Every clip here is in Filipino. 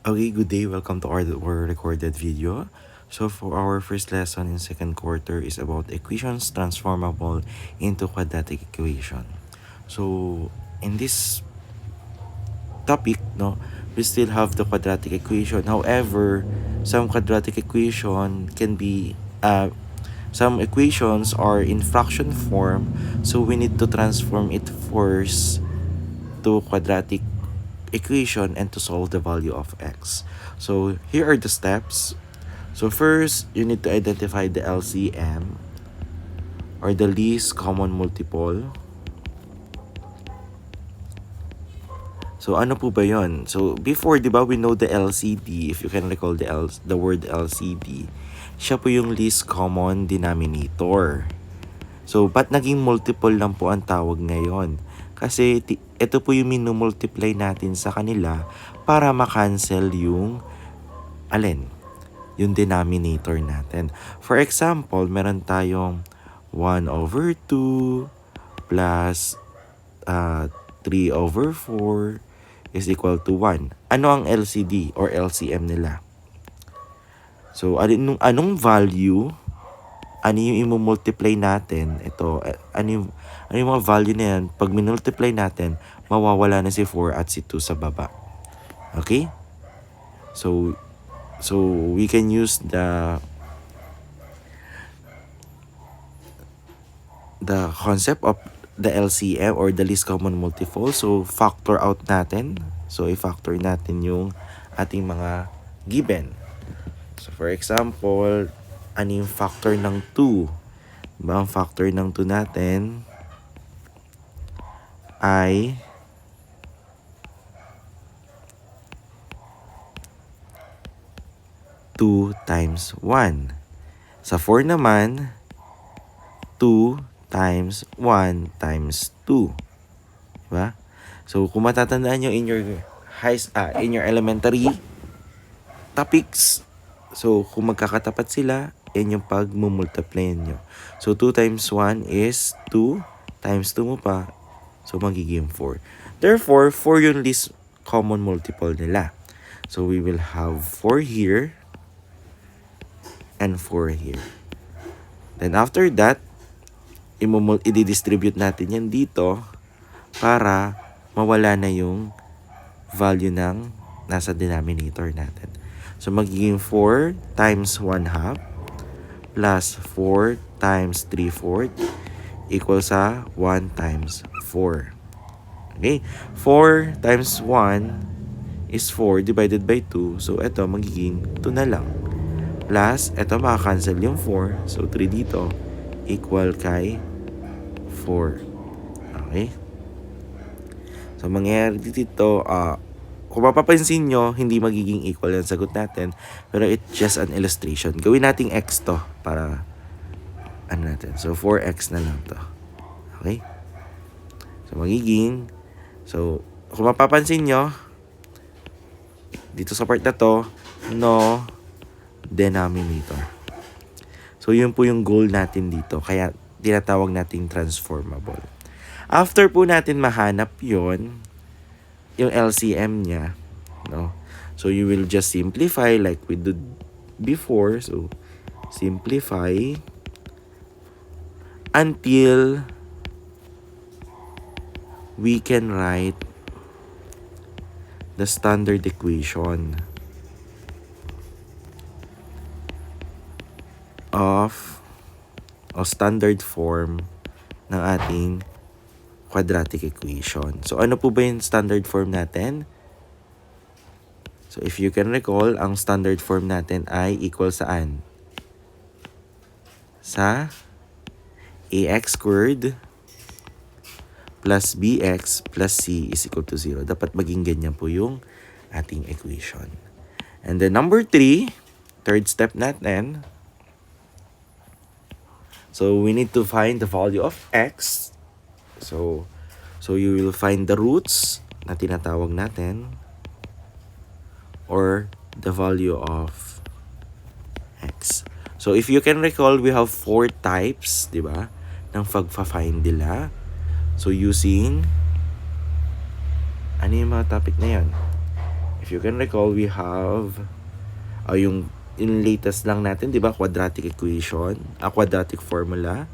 Okay, good day. Welcome to our recorded video. So for our first lesson in second quarter is about equations transformable into quadratic equation. So in this topic, no, we still have the quadratic equation. However, some quadratic equation can be some equations are in fraction form, so we need to transform it first to quadratic equation and to solve the value of x. So here are the steps. So first, you need to identify the LCM or the least common multiple. So ano po ba yon? So before, di ba, we know the LCD. If you can recall the word LCD, siya po yung least common denominator. So ba't naging multiple lang po ang tawag ngayon? Kasi ito po yung minumultiply natin sa kanila para makancel yung alin? Yung denominator natin. For example, meron tayong 1 over 2 plus 3 over 4 is equal to 1. Ano ang LCD or LCM nila? So, anong value, ano yung i-multiply natin? Ito, ano yung mga value na yan? Pag minultiply natin, mawawala na si 4 at si 2 sa baba. Okay? So we can use the concept of the LCM or the least common multiple. So factor out natin. So i-factor natin yung ating mga given. So for example, ano yung factor ng 2? Diba ang factor ng 2 natin ay 2 times 1. Sa 4 naman, 2 times 1 times 2. Diba? So, kung matatandaan nyo in your elementary topics, so, kung magkakatapat sila, yan yung pag-multiply nyo. So, 2 times 1 is 2 times 2 mo pa. So, magiging 4. Therefore, 4 yung least common multiple nila. So, we will have 4 here and 4 here. Then, after that, i-distribute natin yan dito para mawala na yung value ng nasa denominator natin. So, magiging 4 times 1/2 plus 4 times 3/4 equals sa 1 times 4. Okay? 4 times 1 is 4 divided by 2. So, ito magiging 2 na lang. Plus, ito makakancel yung 4. So, 3 dito equal kay 4. Okay? So, mangyayari dito, kung mapapansin nyo, hindi magiging equal yung sagot natin. Pero it's just an illustration. Gawin nating x to para ano natin. So, 4x na lang to. Okay? So, magiging, so, kung mapapansin nyo, dito sa part na to, no denominator. So, yun po yung goal natin dito. Kaya, tinatawag nating transformable. After po natin mahanap yon yung LCM niya, no? So, you will just simplify like we did before. So, simplify until we can write the standard equation of standard form ng ating quadratic equation. So, ano po ba yung standard form natin? So, if you can recall, ang standard form natin ay equal saan? Sa ax squared plus bx plus c is equal to 0. Dapat maging ganyan po yung ating equation. And then number 3, third step natin. So, we need to find the value of x. So you will find the roots na tinatawag natin or the value of x. So, if you can recall, we have 4 types, di ba, ng pagfa-find nila. So, using, ano yung mga topic na yan? If if you can recall, we have yung latest lang natin, di ba? Quadratic equation, quadratic formula.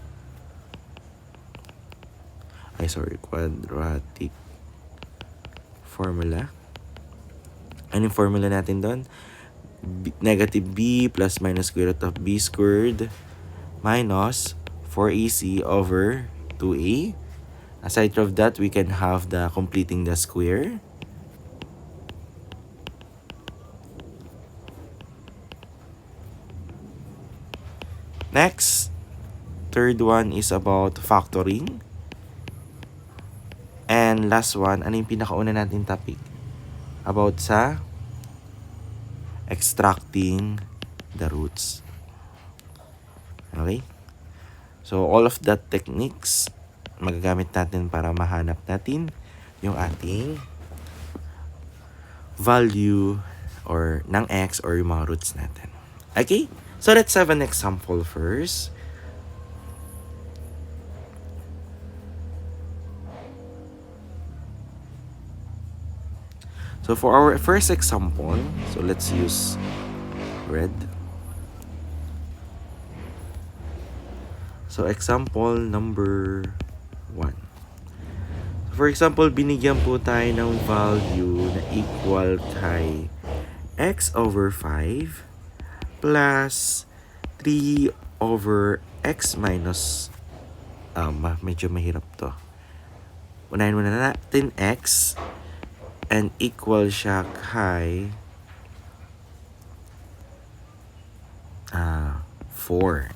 Quadratic formula. Ano yung formula natin doon? Negative b plus minus square root of b squared minus 4ac over 2a. Aside from that, we can have the completing the square. Next, third one is about factoring. And last one, ano yung pinakauna natin topic? About sa extracting the roots. Okay? So, all of that techniques, magagamit natin para mahanap natin yung ating value or ng x or yung mga roots natin. Okay? So, let's have an example first. So, for our first example, so let's use red. So, example number 1. For example, binigyan po tayo ng value na equal kay x over 5 plus 3 over x minus, medyo mahirap to. Unahin muna natin x and equal siya kay 4.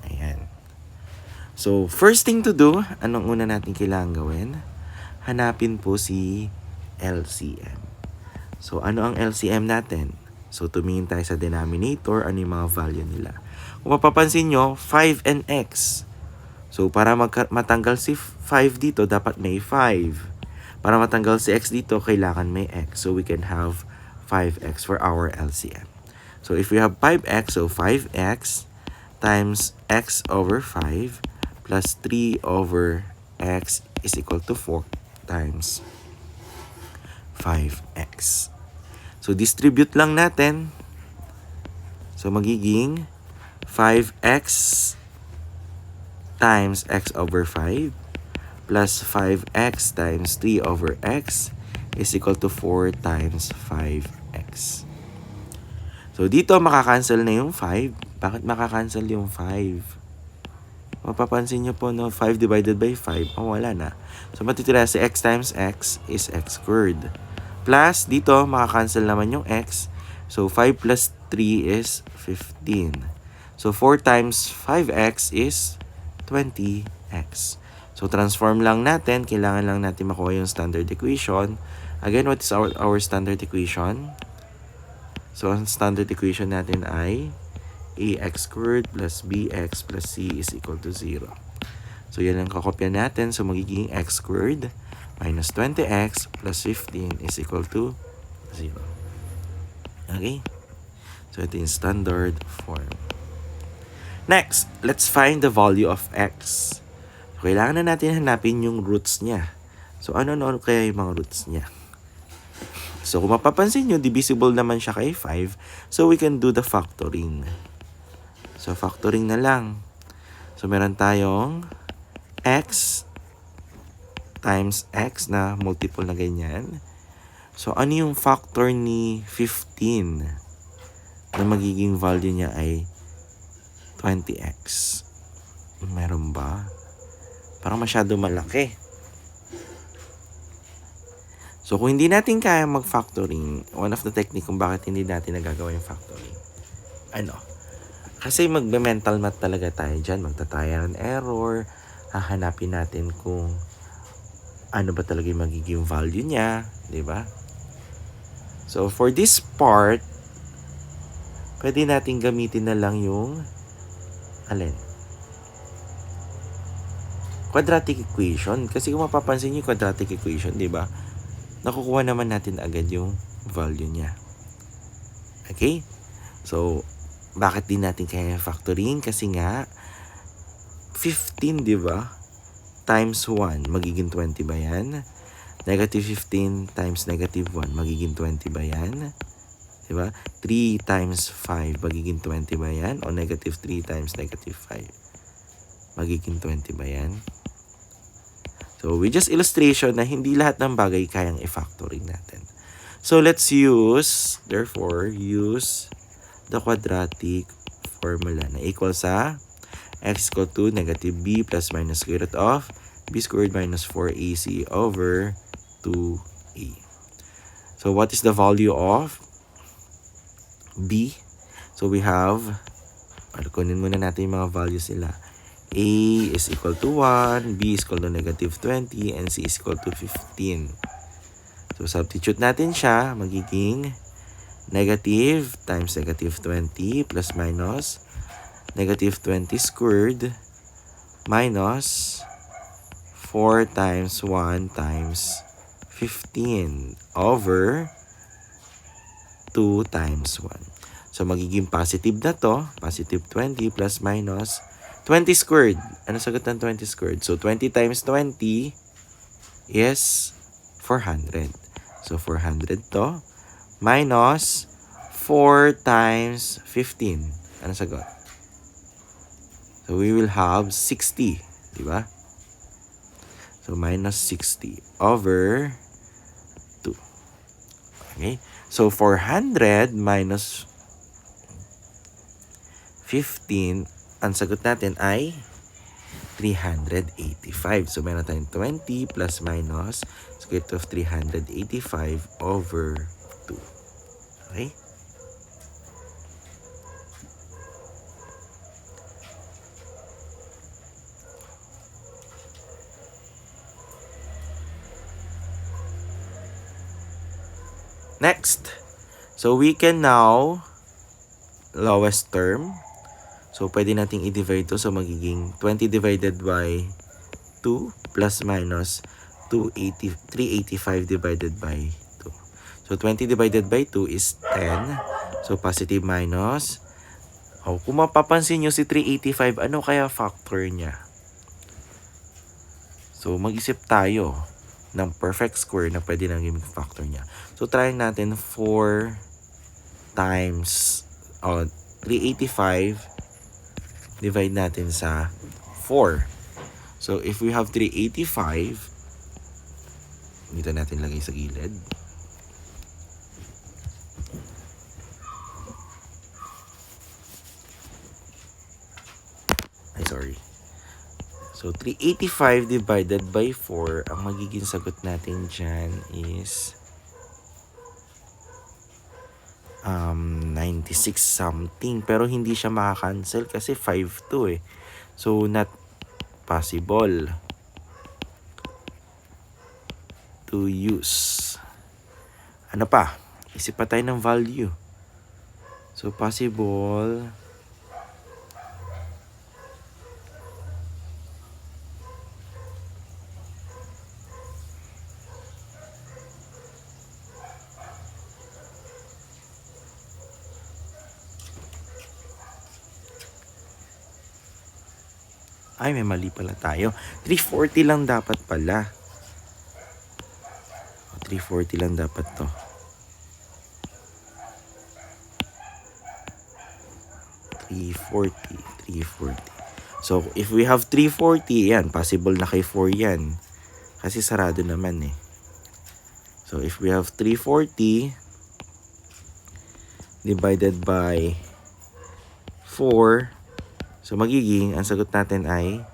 Ayan. So, first thing to do, anong una natin kailangan gawin? Hanapin po si LCM. So, ano ang LCM natin? So, tumingin tayo sa denominator, ano yung mga value nila. Kung mapapansin nyo, 5 and x. So, para matanggal si 5 dito, dapat may 5. Para matanggal si x dito, kailangan may x. So, we can have 5x for our LCM. So, if we have 5x, so 5x times x over 5 plus 3 over x is equal to 4 times 5x. So, distribute lang natin. So, magiging 5x times x over 5 plus 5x times 3 over x is equal to 4 times 5x. So, dito makakancel na yung 5. Bakit makakancel yung 5? Mapapansin nyo po, no, 5 divided by 5, wala na. So, matitira si x times x is x squared. Plus, dito, makakancel naman yung x. So, 5 plus 3 is 15. So, 4 times 5x is 20x. So, transform lang natin. Kailangan lang natin makuha yung standard equation. Again, what is our standard equation? So, ang standard equation natin ay ax squared plus bx plus c is equal to 0. So, yan ang kakopya natin. So, magiging x squared minus 20x plus 15 is equal to 0. Okay? So, ito yung standard form. Next, let's find the value of x. So, kailangan na natin hanapin yung roots niya. So, ano kaya yung mga roots niya? So, kung mapapansin nyo, divisible naman siya kay 5. So, we can do the factoring. So, factoring na lang. So, meron tayong x times x na multiple na ganyan. So, ano yung factor ni 15 na magiging value niya ay 20x? Meron ba? Parang masyado malaki. So, kung hindi natin kaya mag-factoring, one of the technique kung bakit hindi natin nagagawa yung factoring, kasi magbe-mental math talaga tayo dyan. Magta-trial and error. Hahanapin natin kung ano ba talaga yung magiging value niya. Diba? So, for this part, pwede natin gamitin na lang yung quadratic equation. Kasi kung mapapansin niyo yung quadratic equation, diba? Nakukuha naman natin agad yung value niya. Okay? So, bakit din natin kaya factoring? Kasi nga, 15, di ba? Times 1, magiging 20 ba yan? Negative 15 times negative 1, magiging 20 ba yan? Diba? 3 times 5, magiging 20 ba yan? O negative 3 times negative 5, magiging 20 ba yan? So, with just illustration na hindi lahat ng bagay kayang i-factoring natin. So, let's use, therefore, use the quadratic formula na equal sa x equal to negative b plus minus square root of b squared minus 4ac over 2a. So, what is the value of b? So, we have, kunin muna natin yung mga values nila. A is equal to 1, B is equal to negative 20, and C is equal to 15. So, substitute natin siya, magiging negative times negative 20 plus minus negative 20 squared minus 4 times 1 times 15 over 2 times 1. So, magiging positive na to. Positive 20 plus minus 20 squared. Ano sagot ng 20 squared? So, 20 times 20 is 400. So, 400 to. Minus 4 times 15. Ano sagot? So, we will have 60. Diba? So, minus 60 over 2. Okay? So, 400 minus 15, ang sagot natin ay 385. So, meron tayong 20 plus minus square root of 385 over 2. Okay? Next. So, we can now lowest term. So, pwede nating i-divide to. So, magiging 20 divided by 2 plus minus 385 divided by 2. So, 20 divided by 2 is 10. So, positive minus. Kung mapapansin nyo si 385, ano kaya factor niya? So, mag-isip tayo ng perfect square na pwede nang gawing factor niya. So, try natin 4 times 385 divide natin sa 4. So, if we have 385, dito natin lagay sa gilid. Sorry. So, 385 divided by 4, ang magiging sagot natin dyan is 96 something, pero hindi siya makakancel kasi 5 to eh. So, not possible to use. Ano pa? Isip pa tayo ng value. So, possible ay, may mali pala tayo. 340 lang dapat pala. 340 lang dapat to. 340. So, if we have 340, yan, possible na kay 4 yan. Kasi sarado naman eh. So, if we have 340 divided by 4, so magiging, ang sagot natin ay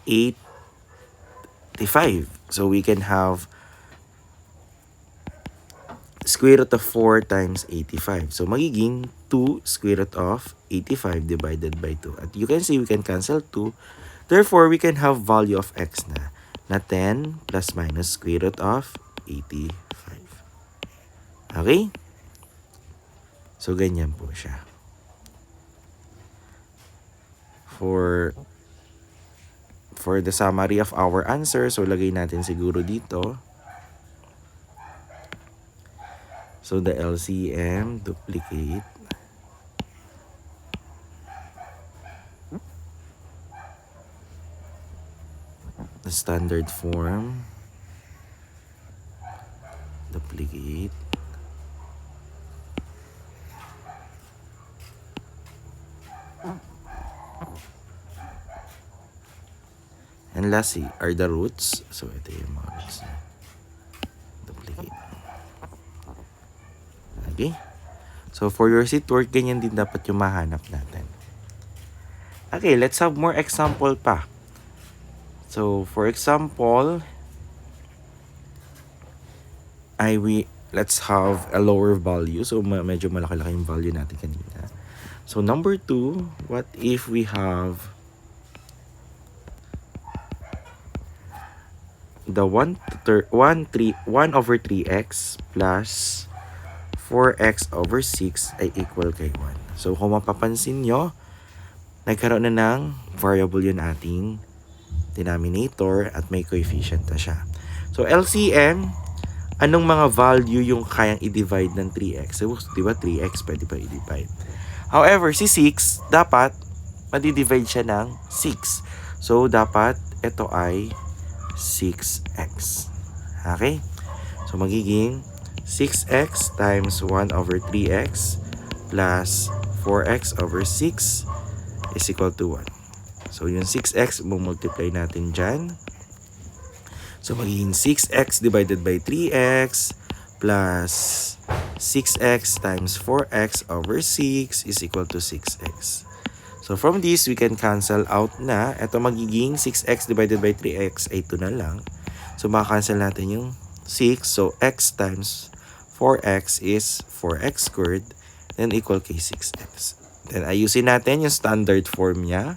85. So, we can have square root of 4 times 85. So, magiging 2 square root of 85 divided by 2. At you can see, we can cancel 2. Therefore, we can have value of x na 10 plus minus square root of 85. Okay? So, ganyan po siya. For the summary of our answer, so lagay natin siguro dito. So, the LCM, duplicate. The standard form, duplicate. And lastly are the roots. So, ito yung mga roots niya. Duplicate. Okay? So, for your seat work, ganyan din dapat yung mahanap natin. Okay, let's have more example pa. So, for example, let's have a lower value. So, medyo malaki-laki yung value natin kanina. So, number 2, what if we have the 1 over 3x plus 4x over 6 ay equal kay 1. So, kung mapapansin nyo, nagkaroon na ng variable yun ating denominator at may coefficient na siya. So, LCM, anong mga value yung kayang i-divide ng 3x? So, di ba 3x pwede pa i-divide? However, si 6, dapat madi-divide siya ng 6. So, dapat ito ay 6x. Okay? So, magiging 6x times 1 over 3x plus 4x over 6 is equal to 1. So, yung 6x, multiply natin dyan. So, magiging 6x divided by 3x plus 6x times 4x over 6 is equal to 6x. So, from this, we can cancel out na. Ito magiging 6x divided by 3x ay 2 na lang. So, makakancel natin yung 6. So, x times 4x is 4x squared, then equal kay 6x. Then, ayusin natin yung standard form niya.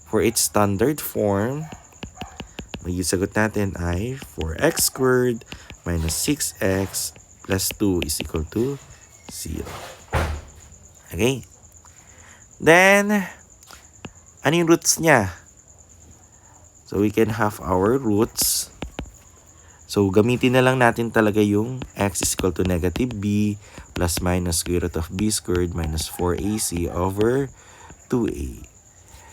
For its standard form, magiging sagot natin ay 4x squared minus 6x plus 2 is equal to 0. Okay? Then, ano yung roots niya? So, we can have our roots. So, gamitin na lang natin talaga yung x is equal to negative b plus minus square root of b squared minus 4ac over 2a.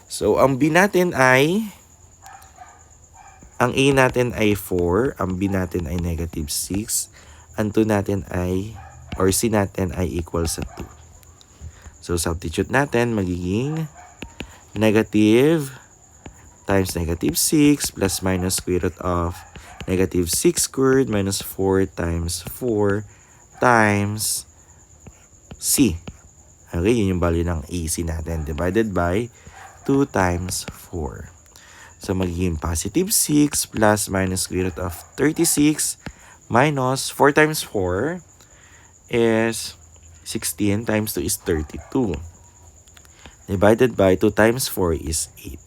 So, ang b natin ay, ang a natin ay 4, ang b natin ay negative 6, ang 2 natin ay, or c natin ay equal sa 2. So, substitute natin, magiging negative times negative 6 plus minus square root of negative 6 squared minus 4 times 4 times c. Okay, yun yung value ng AC natin. Divided by 2 times 4. So, magiging positive 6 plus minus square root of 36 minus 4 times 4 is 16 times 2 is 32. Divided by 2 times 4 is 8.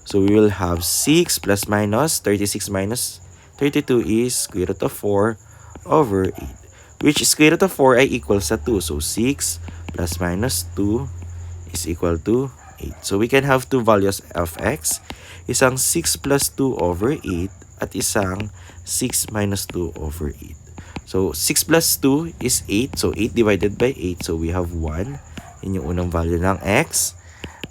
So, we will have 6 plus minus 36 minus 32 is square root of 4 over 8. Which square root of 4 ay equal sa 2. So, 6 plus minus 2 is equal to 8. So, we can have two values of x. Isang 6 plus 2 over 8 at isang 6 minus 2 over 8. So, 6 plus 2 is 8. So, 8 divided by 8. So, we have 1. Yun yung unang value ng x.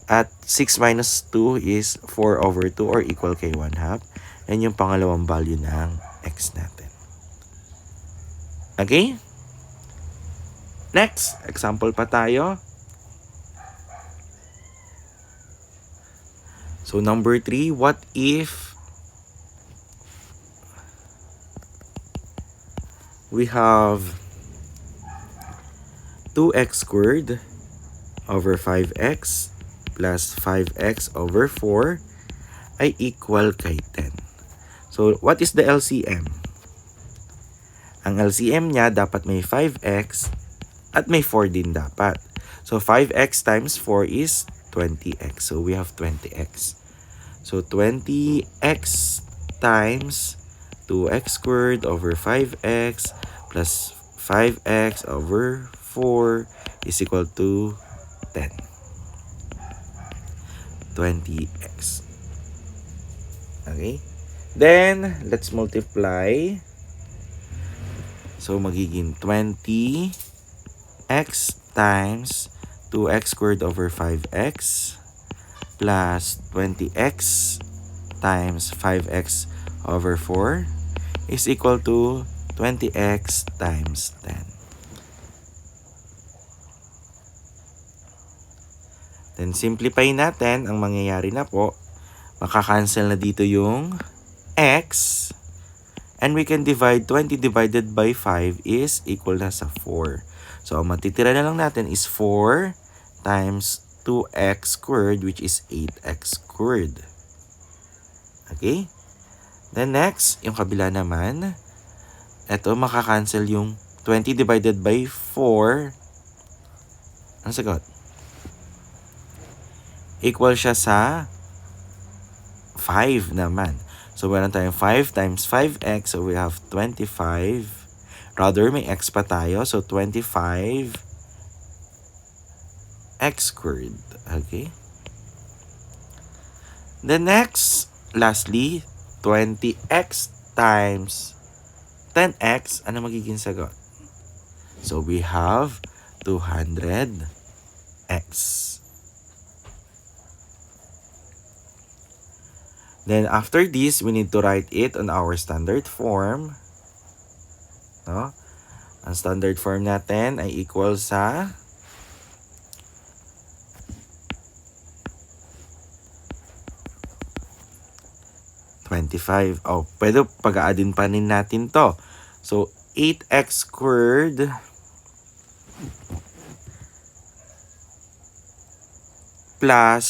At 6 minus 2 is 4 over 2 or equal kay 1/2. Yan yung pangalawang value ng x natin. Okay? Next, example pa tayo. So, number 3, what if we have 2x squared over 5x plus 5x over 4 ay equal kay 10. So, what is the LCM? Ang LCM niya dapat may 5x at may 4 din dapat. So, 5x times 4 is 20x. So, we have 20x. So, 20x times 2x squared over 5x plus 5x over 4 is equal to 10. 20x. Okay? Then, let's multiply. So, magiging 20x times 2x squared over 5x plus 20x times 5x over 4 is equal to 20x times 10. Then, simplify natin. Ang mangyayari na po, Makakancel na dito yung x. And we can divide 20 divided by 5 is equal na sa 4. So, ang matitira na lang natin is 4 times 2x squared, which is 8x squared. Okay? Then next, yung kabila naman, eto makakancel yung 20 divided by 4. Ang sagot? Equal siya sa 5 naman. So, meron tayong 5 times 5x. So, we have 25. Rather, may x pa tayo. So, 25x squared. Okay? Then next, lastly, 20x times 10x. Ano magiging sagot? So, we have 200x. Then, after this, we need to write it on our standard form. No? Ang standard form natin ay equal sa 25. Oh, pwede pag-aadin pa rin natin to. So, 8x squared plus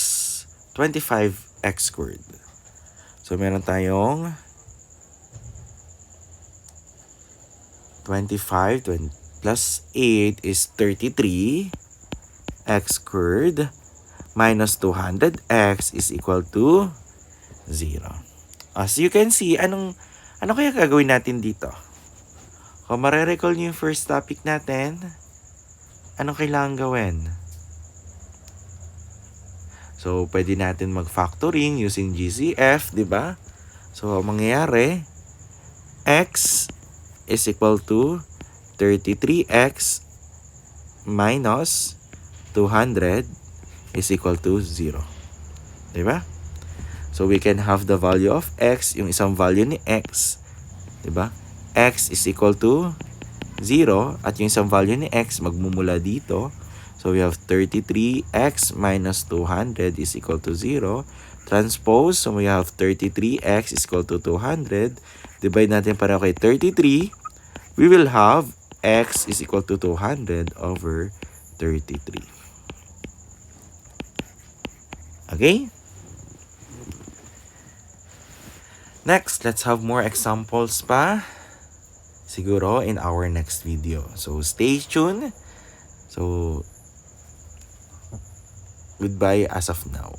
25x squared. So, meron tayong 25 plus 8 is 33. X squared minus 200x is equal to 0. As you can see, ano kaya gagawin natin dito? Kung marirecall niyo yung first topic natin, anong kailangan gawin? So, pwede natin mag-factoring using GCF, di ba? So, ang mangyayari, x is equal to 33x minus 200 is equal to 0. Di ba? So, we can have the value of x, yung isang value ni x. Di ba? X is equal to 0 at yung isang value ni x magmumula dito. So, we have 33x minus 200 is equal to 0. Transpose, so we have 33x is equal to 200. Divide natin para kay 33. We will have x is equal to 200 over 33. Okay? Next, let's have more examples pa. Siguro in our next video. So, stay tuned. So, goodbye as of now.